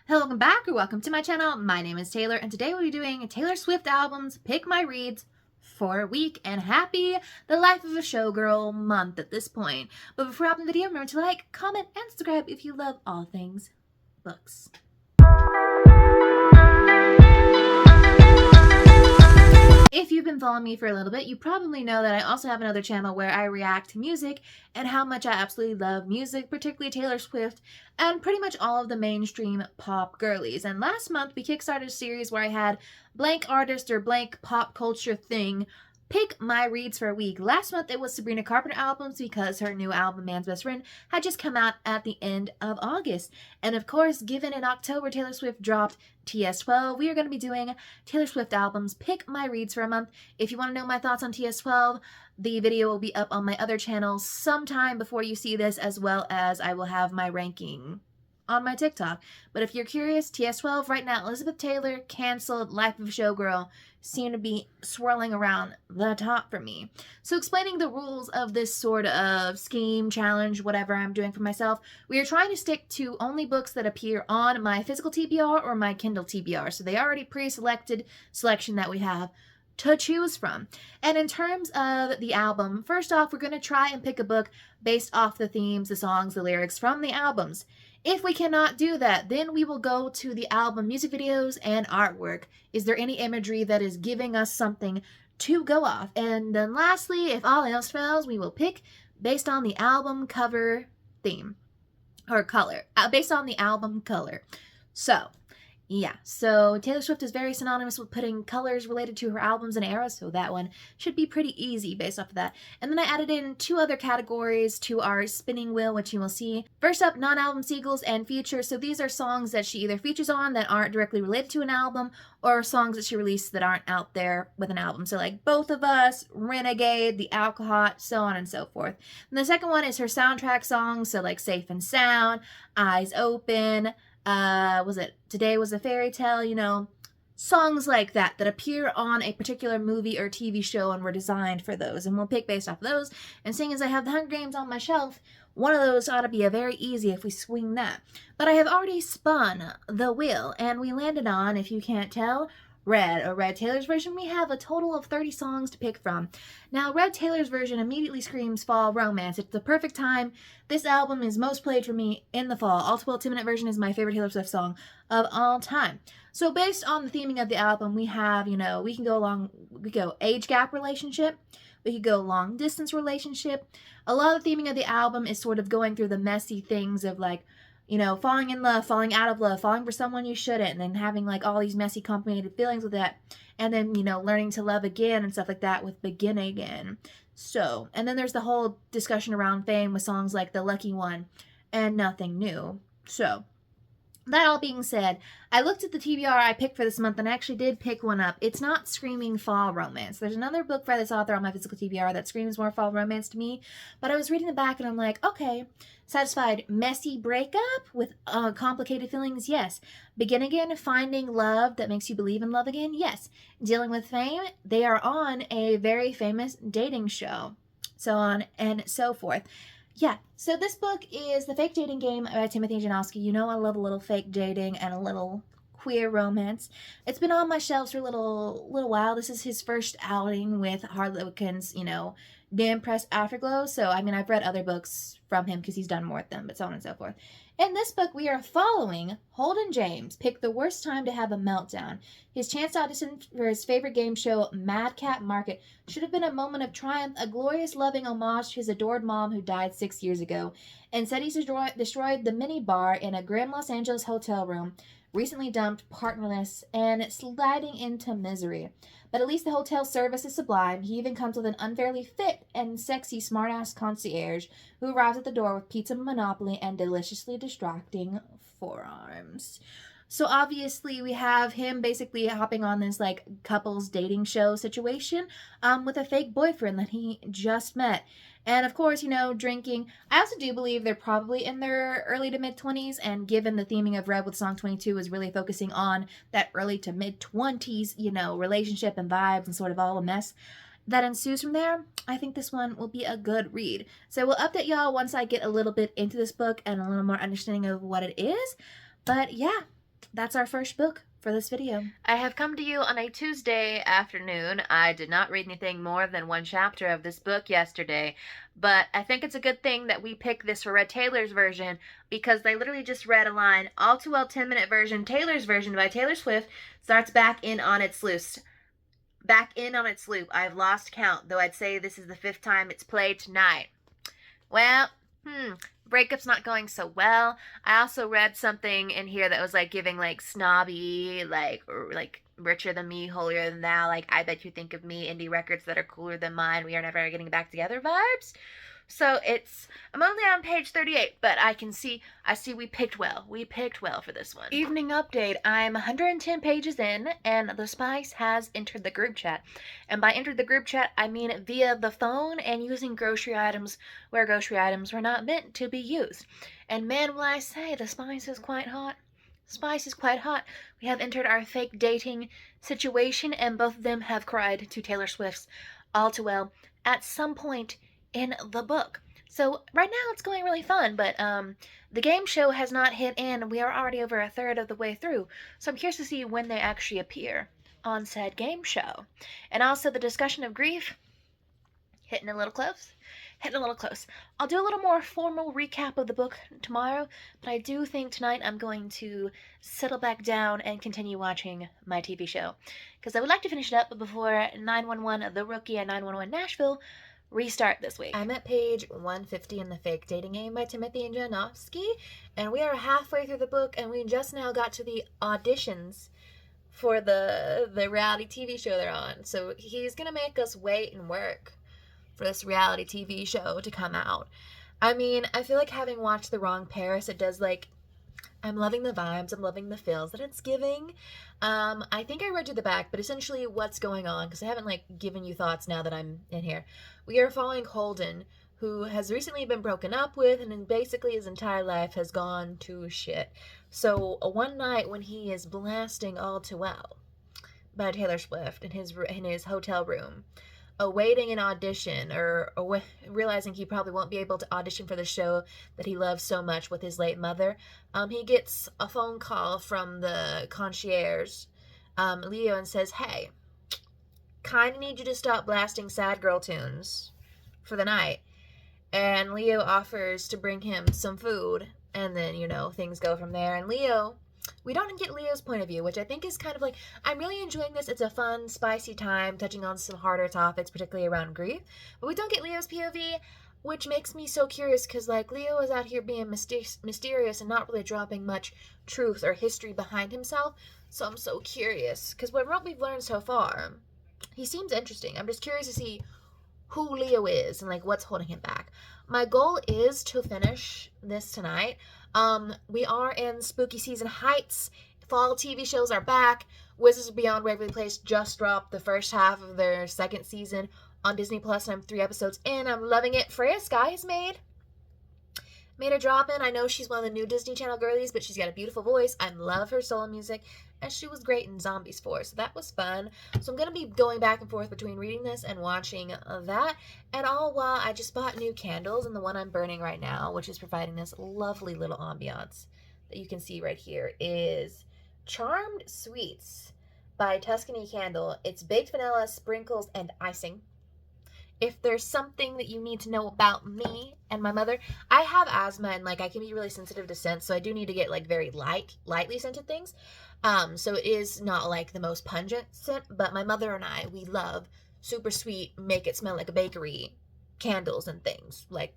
Hello, welcome back or welcome to my channel. My name is Taylor and today we'll be doing Taylor Swift albums, pick my reads for a week, and happy the Life of a Showgirl month at this point. But before I hop in the video, remember to like, comment, and subscribe if you love all things books. If you've been following me for a little bit, you probably know that I also have another channel where I react to music and how much I absolutely love music, particularly Taylor Swift and pretty much all of the mainstream pop girlies. And last month we kickstarted a series where I had blank artist or blank pop culture thing pick my reads for a week. Last month it was Sabrina Carpenter albums because her new album, Man's Best Friend, had just come out at the end of August. And of course, given in October Taylor Swift dropped TS12, we are going to be doing Taylor Swift albums, pick my reads for a month. If you want to know my thoughts on TS12, the video will be up on my other channel sometime before you see this, as well as I will have my ranking on my TikTok. But if you're curious, TS12 right now, Elizabeth Taylor, canceled, Life of a Showgirl seem to be swirling around the top for me. So explaining the rules of this sort of scheme, challenge, whatever I'm doing for myself, we are trying to stick to only books that appear on my physical TBR or my Kindle TBR. So they already pre-selected selection that we have to choose from. And in terms of the album, first off, we're going to try and pick a book based off the themes, the songs, the lyrics from the albums. If we cannot do that, then we will go to the album music videos and artwork. Is there any imagery that is giving us something to go off? And then lastly, if all else fails, we will pick based on the album cover theme or color, based on the album color. So Taylor Swift is very synonymous with putting colors related to her albums and eras, so that one should be pretty easy based off of that. And then I added in two other categories to our spinning wheel, which you will see. First up, non-album singles and features. So these are songs that she either features on that aren't directly related to an album, or songs that she released that aren't out there with an album. So like Both of Us, Renegade, The Alcohol, so on and so forth. And the second one is her soundtrack songs, so like Safe and Sound, Eyes Open, was it Today Was a Fairy Tale, you know, songs like that appear on a particular movie or TV show and were designed for those, and we'll pick based off of those. And seeing as I have the Hunger Games on my shelf, one of those ought to be a very easy if we swing that. But I have already spun the wheel, and we landed on, if you can't tell, Red Taylor's version. We have a total of 30 songs to pick from. Now, Red Taylor's version immediately screams fall romance. It's the perfect time. This album is most played for me in the fall. All Too Well 2-minute version is my favorite Taylor Swift song of all time. So based on the theming of the album, we have, we can go age gap relationship. We could go long distance relationship. A lot of the theming of the album is sort of going through the messy things of like, falling in love, falling out of love, falling for someone you shouldn't, and then having like all these messy complicated feelings with that. And then, learning to love again and stuff like that with Begin Again. So, and then there's the whole discussion around fame with songs like The Lucky One and Nothing New. So, that all being said, I looked at the TBR I picked for this month and I actually did pick one up. It's not screaming fall romance. There's another book by this author on my physical TBR that screams more fall romance to me, but I was reading the back and I'm like, okay, satisfied messy breakup with complicated feelings? Yes. Begin Again, finding love that makes you believe in love again? Yes. Dealing with fame? They are on a very famous dating show. So on and so forth. Yeah, so this book is The Fake Dating Game by Timothy Janowski. You know I love a little fake dating and a little queer romance. It's been on my shelves for a little while. This is his first outing with Harlequin's, Damn Press Afterglow. So, I've read other books from him because he's done more with them, but so on and so forth. In this book, we are following Holden James pick the worst time to have a meltdown. His chance to audition for his favorite game show, Madcap Market, should have been a moment of triumph, a glorious loving homage to his adored mom who died 6 years ago. Instead, he's destroyed the mini bar in a grim Los Angeles hotel room, recently dumped, partnerless, and sliding into misery. But at least the hotel service is sublime. He even comes with an unfairly fit and sexy smartass concierge who arrives at the door with pizza Monopoly and deliciously distracting forearms. So obviously we have him basically hopping on this like couples dating show situation with a fake boyfriend that he just met. And of course, drinking. I also do believe they're probably in their early to mid-20s, and given the theming of Red with Song 22 is really focusing on that early to mid-20s, relationship and vibes and sort of all the mess that ensues from there, I think this one will be a good read. So we'll update y'all once I get a little bit into this book and a little more understanding of what it is. But yeah, that's our first book for this video. I have come to you on a Tuesday afternoon. I did not read anything more than one chapter of this book yesterday, but I think it's a good thing that we picked this for Red Taylor's version, because they literally just read a line. All Too Well 10-minute version, Taylor's version by Taylor Swift, starts back in on its loose. Back in on its loop. I've lost count, though I'd say this is the 5th time it's played tonight. Well, breakup's not going so well. I also read something in here that was like giving like snobby, like richer than me, holier than thou, like I bet you think of me, indie records that are cooler than mine, we are never getting back together vibes. So I'm only on page 38, but I see we picked well. We picked well for this one. Evening update. I'm 110 pages in, and the Spice has entered the group chat. And by entered the group chat, I mean via the phone and using grocery items where grocery items were not meant to be used. And man, will I say, the Spice is quite hot. Spice is quite hot. We have entered our fake dating situation, and both of them have cried to Taylor Swift's All Too Well at some point in the book. So right now it's going really fun, but the game show has not hit in. We are already over a third of the way through, so I'm curious to see when they actually appear on said game show. And also the discussion of grief, hitting a little close. I'll do a little more formal recap of the book tomorrow, but I do think tonight I'm going to settle back down and continue watching my TV show, because I would like to finish it up before 911 The Rookie and 911 Nashville restart this week. I'm at page 150 in The Fake Dating Game by Timothy and Janofsky, and we are halfway through the book, and we just now got to the auditions for the reality TV show they're on. So he's gonna make us wait and work for this reality TV show to come out. I mean, I feel like having watched The Wrong Paris, it does, like, I'm loving the vibes, I'm loving the feels that it's giving. I think I read you the back, but essentially what's going on, because I haven't, like, given you thoughts now that I'm in here. We are following Holden, who has recently been broken up with, and then basically his entire life has gone to shit. So one night when he is blasting All Too Well by Taylor Swift in his hotel room, awaiting an audition, or realizing he probably won't be able to audition for the show that he loves so much with his late mother, he gets a phone call from the concierge, Leo, and says, hey, kinda need you to stop blasting sad girl tunes for the night. And Leo offers to bring him some food, and then, things go from there. And Leo, we don't get Leo's point of view, which I think is kind of like, I'm really enjoying this. It's a fun, spicy time, touching on some harder topics, particularly around grief. But we don't get Leo's POV, which makes me so curious, because, like, Leo is out here being mysterious and not really dropping much truth or history behind himself. So I'm so curious, because what we've learned so far, he seems interesting. I'm just curious to see who Leo is and, like, what's holding him back. My goal is to finish this tonight. We are in spooky season heights. Fall TV shows are back. Wizards of Beyond Waverly Place just dropped the first half of their second season on Disney Plus, and I'm 3 episodes in. I'm loving it. Freya Sky has made a drop in. I know she's one of the new Disney Channel girlies, but she's got a beautiful voice. I love her solo music, and she was great in Zombies 4, so that was fun. So I'm going to be going back and forth between reading this and watching that, and all while I just bought new candles, and the one I'm burning right now, which is providing this lovely little ambiance that you can see right here, is Charmed Sweets by Tuscany Candle. It's baked vanilla, sprinkles, and icing. If there's something that you need to know about me and my mother, I have asthma, and, like, I can be really sensitive to scents, so I do need to get, like, very lightly scented things. So it is not, like, the most pungent scent, but my mother and I, we love super sweet, make it smell like a bakery candles and things. Like,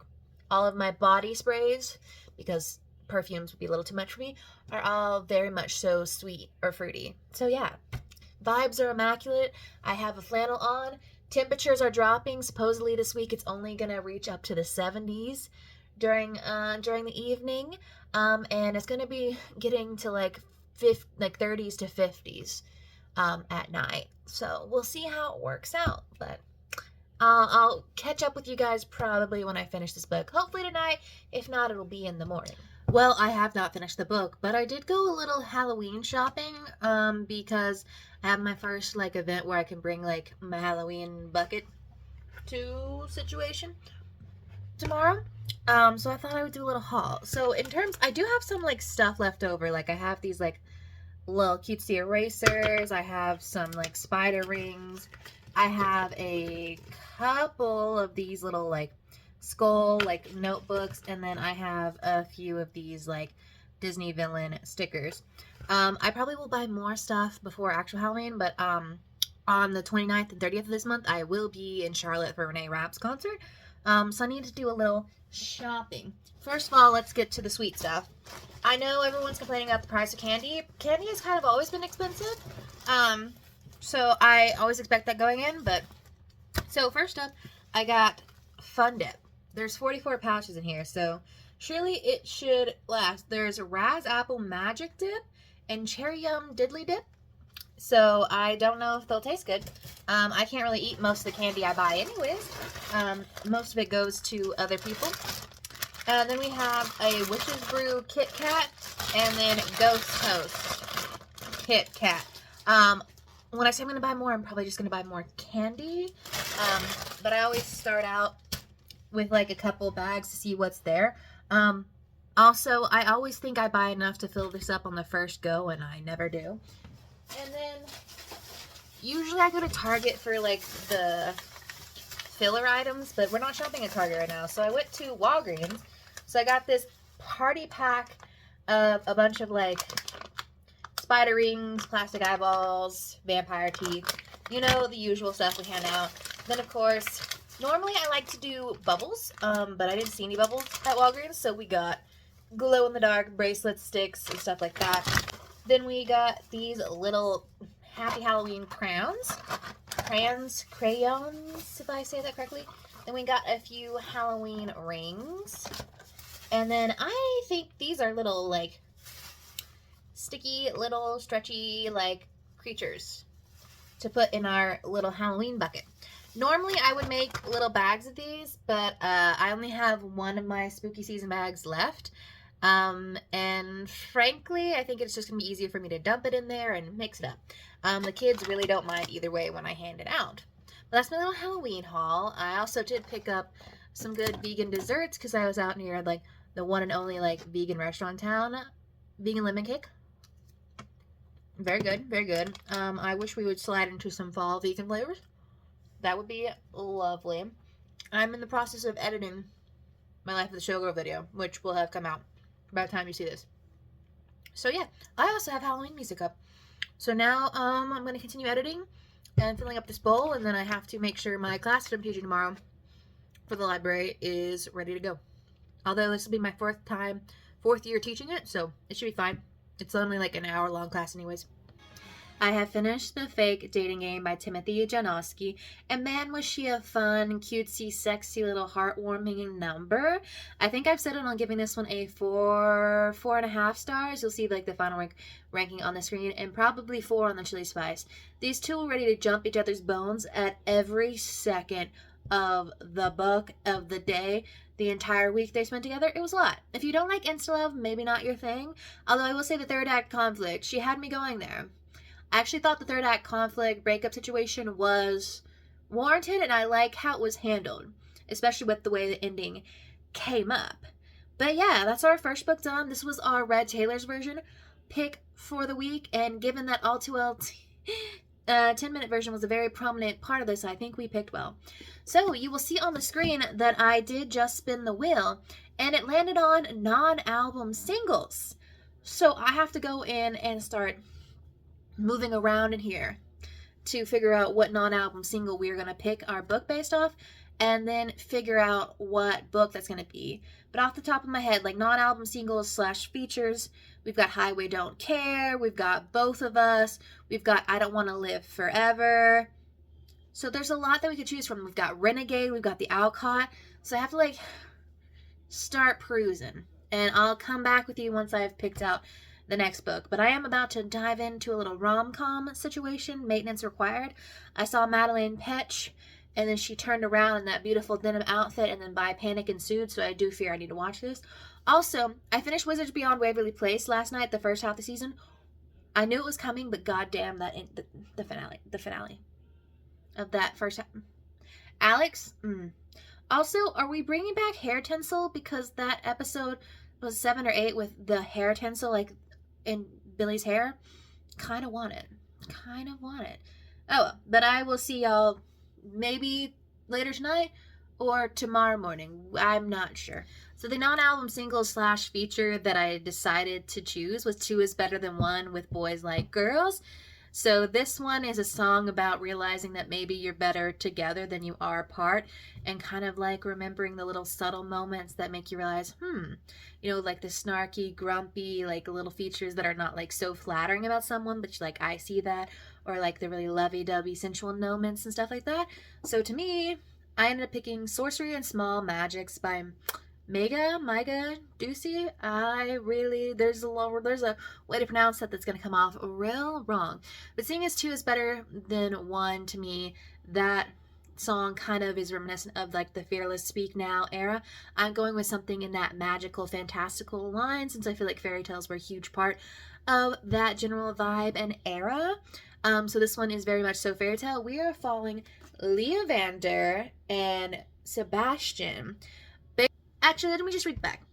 all of my body sprays, because perfumes would be a little too much for me, are all very much so sweet or fruity. So yeah, vibes are immaculate. I have a flannel on. Temperatures are dropping. Supposedly this week it's only going to reach up to the 70s during the evening. And it's going to be getting to like 30s to 50s at night. So we'll see how it works out. But I'll catch up with you guys probably when I finish this book. Hopefully tonight. If not, it'll be in the morning. Well, I have not finished the book, but I did go a little Halloween shopping because I have my first event where I can bring my Halloween bucket to situation tomorrow. So I thought I would do a little haul. So in terms, I do have some stuff left over. I have these little cutesy erasers. I have some like spider rings. I have a couple of these little like skull like notebooks, and then I have a few of these like Disney villain stickers. I probably will buy more stuff before actual Halloween, but on the 29th and 30th of this month, I will be in Charlotte for Renee Rapp's concert. So I need to do a little shopping. First of all, let's get to the sweet stuff. I know everyone's complaining about the price of candy. Candy has kind of always been expensive. So I always expect that going in, but so first up, I got Fun Dip. There's 44 pouches in here, so surely it should last. There's Raz Apple Magic Dip and Cherry Yum Diddly Dip. So I don't know if they'll taste good. I can't really eat most of the candy I buy anyways. Most of it goes to other people. And then we have a Witch's Brew Kit Kat and then Ghost Toast Kit Kat. When I say I'm going to buy more, I'm probably just going to buy more candy. But I always start out with like a couple bags to see what's there. Also, I always think I buy enough to fill this up on the first go, and I never do. And then usually I go to Target for like the filler items, but we're not shopping at Target right now. So I went to Walgreens. So I got this party pack of a bunch of like spider rings, plastic eyeballs, vampire teeth, you know, the usual stuff we hand out. Then of course, normally I like to do bubbles, but I didn't see any bubbles at Walgreens, so we got glow-in-the-dark bracelets, sticks, and stuff like that. Then we got these little Happy Halloween crayons, if I say that correctly. Then we got a few Halloween rings. And then I think these are little, like, sticky, little, stretchy, like, creatures to put in our little Halloween bucket. Normally, I would make little bags of these, but I only have one of my spooky season bags left. And frankly, I think it's just going to be easier for me to dump it in there and mix it up. The kids really don't mind either way when I hand it out. But that's my little Halloween haul. I also did pick up some good vegan desserts because I was out near, like, the one and only, like, vegan restaurant in town. Vegan lemon cake. Very good, very good. I wish we would slide into some fall vegan flavors. That would be lovely. I'm in the process of editing my Life of the Showgirl video, which will have come out by the time you see this. So yeah, I also have Halloween music up. So now I'm going to continue editing and filling up this bowl, and then I have to make sure my class that I'm teaching tomorrow for the library is ready to go. Although this will be my fourth year teaching it, so it should be fine. It's only like an hour-long class anyways. I have finished The Fake Dating Game by Timothy Janowski, and man, was she a fun, cutesy, sexy little heartwarming number. I think I've settled on giving this one a 4.5 stars. You'll see like the final ranking on the screen, and probably 4 on the chili spice. These two were ready to jump each other's bones at every second of the book, of the day, the entire week they spent together. It was a lot. If you don't like insta-love, maybe not your thing. Although I will say the third act conflict, she had me going there. I actually thought the third act conflict breakup situation was warranted, and I like how it was handled, especially with the way the ending came up. But yeah, that's our first book done. This was our Red Taylor's version pick for the week, and given that All Too Well 10-minute version was a very prominent part of this, I think we picked well. So you will see on the screen that I did just spin the wheel, and it landed on non-album singles. So I have to go in and start moving around in here to figure out what non-album single we're going to pick our book based off, and then figure out what book that's going to be. But off the top of my head, like non-album singles / features, we've got Highway Don't Care, we've got Both of Us, we've got I Don't Want to Live Forever. So there's a lot that we could choose from. We've got Renegade, we've got The Alcott. So I have to like start perusing, and I'll come back with you once I've picked out the next book. But I am about to dive into a little rom-com situation, maintenance required. I saw Madeleine Petsch, and then she turned around in that beautiful denim outfit, and then by panic ensued, so I do fear I need to watch this. Also, I finished Wizards Beyond Waverly Place last night, the first half of the season. I knew it was coming, but goddamn, the finale of that first half. Alex, Also, are we bringing back hair tinsel? Because that episode was 7 or 8 with the hair tinsel, like, in Billy's hair. kind of want it. Kind of want it. Oh, well, but I will see y'all maybe later tonight or tomorrow morning. I'm not sure. So the non-album single / feature that I decided to choose was Two Is Better Than One with Boys Like Girls. So this one is a song about realizing that maybe you're better together than you are apart, and kind of like remembering the little subtle moments that make you realize, like the snarky, grumpy, like little features that are not like so flattering about someone, but you're like, I see that, or like the really lovey-dovey sensual moments and stuff like that. So to me, I ended up picking Sorcery and Small Magics by Myga Ducey. There's a way to pronounce that's going to come off real wrong. But seeing as Two is better than one, to me, that song kind of is reminiscent of like the Fearless Speak Now era. I'm going with something in that magical, fantastical line, since I feel like fairy tales were a huge part of that general vibe and era. So this one is very much so fairy tale. We are following Leah Vander and Sebastian. Actually, let me just read back.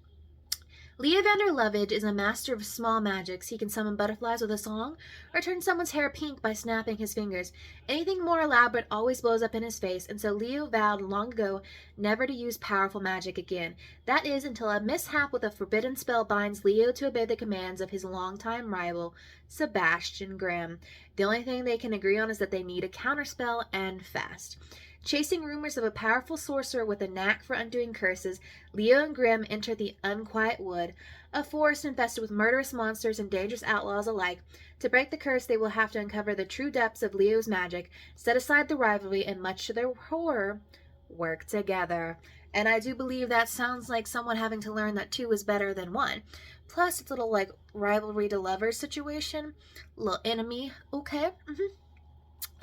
Leah Vander Lovage is a master of small magics. He can summon butterflies with a song, or turn someone's hair pink by snapping his fingers. Anything more elaborate always blows up in his face, and so Leo vowed long ago never to use powerful magic again. That is, until a mishap with a forbidden spell binds Leo to obey the commands of his longtime rival, Sebastian Graham. The only thing they can agree on is that they need a counterspell, and fast. Chasing rumors of a powerful sorcerer with a knack for undoing curses, Leo and Grimm enter the Unquiet Wood, a forest infested with murderous monsters and dangerous outlaws alike. To break the curse, they will have to uncover the true depths of Leo's magic, set aside the rivalry, and much to their horror, work together. And I do believe that sounds like someone having to learn that two is better than one. Plus, it's a little like rivalry to lovers situation, little enemy, okay?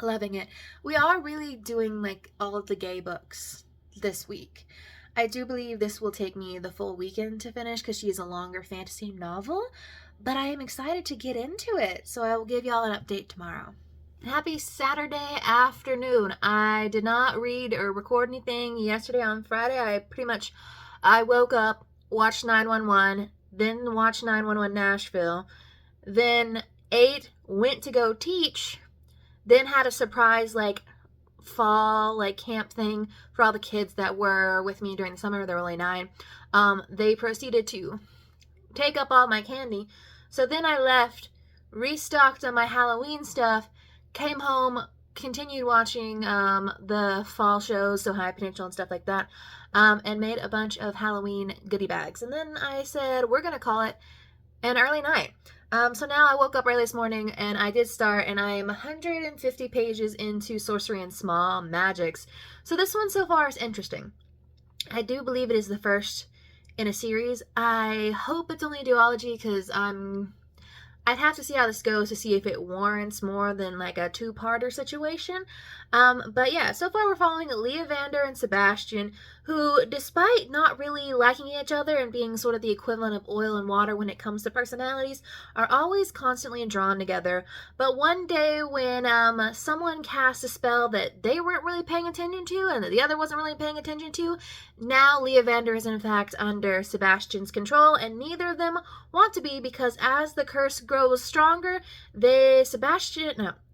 Loving it. We are really doing like all of the gay books this week. I do believe this will take me the full weekend to finish because she is a longer fantasy novel, but I am excited to get into it, so I will give y'all an update tomorrow. Happy Saturday afternoon. I did not read or record anything yesterday on Friday. I woke up, watched 911, then watched 911 Nashville, then ate, went to go teach, then had a surprise fall camp thing for all the kids that were with me during the summer. There were only 9. They proceeded to take up all my candy. So then I left, restocked on my Halloween stuff, came home, continued watching the fall shows, so High Potential and stuff like that, and made a bunch of Halloween goodie bags. And then I said, we're going to call it an early night. So now I woke up early this morning and I did start, and I am 150 pages into Sorcery and Small Magics. So this one so far is interesting. I do believe it is the first in a series. I hope it's only a duology because I'd have to see how this goes to see if it warrants more than like a 2-parter situation. But yeah, so far we're following Leah Vander and Sebastian, who, despite not really liking each other and being sort of the equivalent of oil and water when it comes to personalities, are always constantly drawn together. But one day when someone cast a spell that they weren't really paying attention to and that the other wasn't really paying attention to, now Leah Vander is in fact under Sebastian's control, and neither of them want to be, because as the curse grows stronger,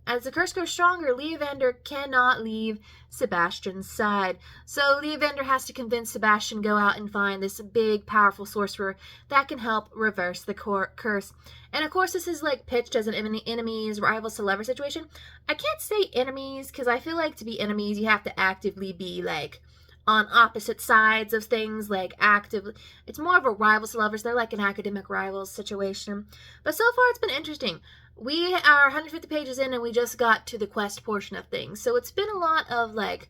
as the curse grows stronger, Leah Vander cannot leave Sebastian's side. So Leah Vander has to convince Sebastian to go out and find this big, powerful sorcerer that can help reverse the curse. And of course, this is like pitched as an enemies, rivals to lover situation. I can't say enemies because I feel like to be enemies, you have to actively be like on opposite sides of things, like actively. It's more of a rivals to lovers. They're like an academic rivals situation. But so far, it's been interesting. We are 150 pages in and we just got to the quest portion of things. So it's been a lot of like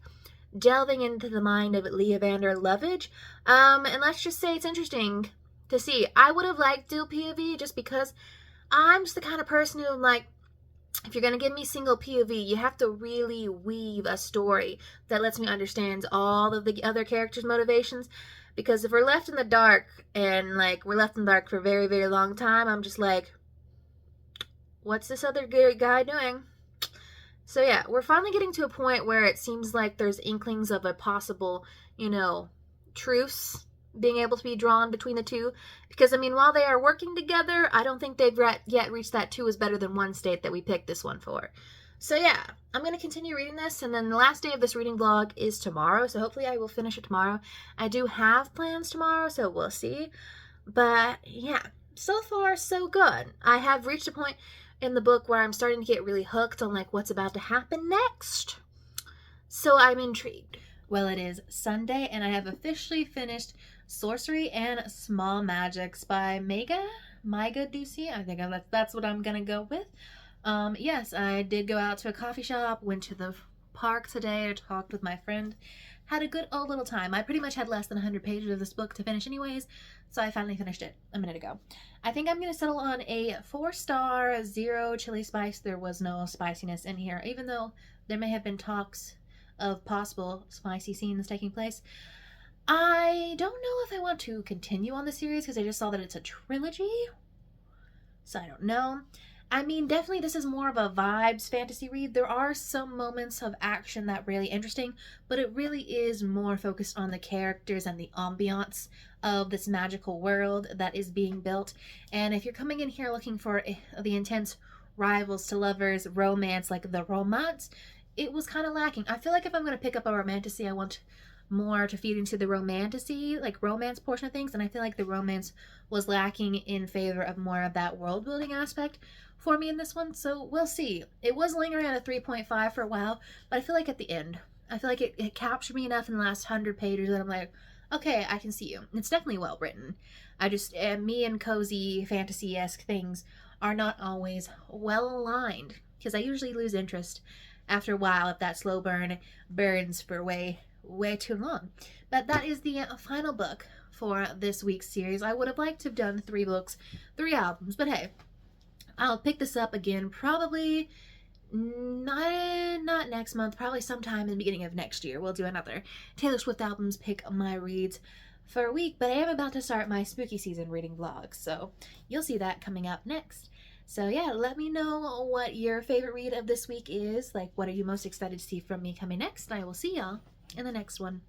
delving into the mind of Leah Vander Lovage. And let's just say it's interesting to see. I would have liked dual POV just because I'm just the kind of person who, like, if you're going to give me single POV, you have to really weave a story that lets me understand all of the other characters' motivations. Because if we're left in the dark, and like we're left in the dark for a very, very long time, I'm just like, what's this other guy doing? So yeah, we're finally getting to a point where it seems like there's inklings of a possible, truce being able to be drawn between the two, because I mean, while they are working together, I don't think they've yet reached that two is better than one state that we picked this one for. So yeah, I'm going to continue reading this, and then the last day of this reading vlog is tomorrow, so hopefully I will finish it tomorrow. I do have plans tomorrow, so we'll see. But yeah, so far so good. I have reached a point in the book where I'm starting to get really hooked on like what's about to happen next. So I'm intrigued. Well, it is Sunday, and I have officially finished Sorcery and Small Magics by Maiga Ducey. I think that's what I'm gonna go with. Yes, I did go out to a coffee shop, went to the park today, talked with my friend, had a good old little time. I pretty much had less than 100 pages of this book to finish anyways, so I finally finished it a minute ago. I think I'm going to settle on a 4-star, 0 chili spice. There was no spiciness in here, even though there may have been talks of possible spicy scenes taking place. I don't know if I want to continue on the series because I just saw that it's a trilogy, so I don't know. I mean, definitely this is more of a vibes fantasy read. There are some moments of action that are really interesting, but it really is more focused on the characters and the ambiance of this magical world that is being built. And if you're coming in here looking for the intense rivals to lovers romance, like the romance, it was kind of lacking. I feel like if I'm going to pick up a romantasy, I want more to feed into the romantasy, like romance portion of things, and I feel like the romance was lacking in favor of more of that world building aspect for me in this one, so we'll see. It was lingering at a 3.5 for a while, but I feel like at the end, I feel like it captured me enough in the last 100 pages that I'm like, okay, I can see you. It's definitely well written. I just, me and cozy fantasy-esque things are not always well aligned, because I usually lose interest after a while if that slow burn burns for way too long. But that is the final book for this week's series. I would have liked to have done 3 books, 3 albums, but hey, I'll pick this up again probably not next month, probably sometime in the beginning of next year. We'll do another Taylor Swift albums pick my reads for a week, but I am about to start my spooky season reading vlog, so you'll see that coming up next. So yeah, let me know what your favorite read of this week is. Like, what are you most excited to see from me coming next? I will see y'all in the next one.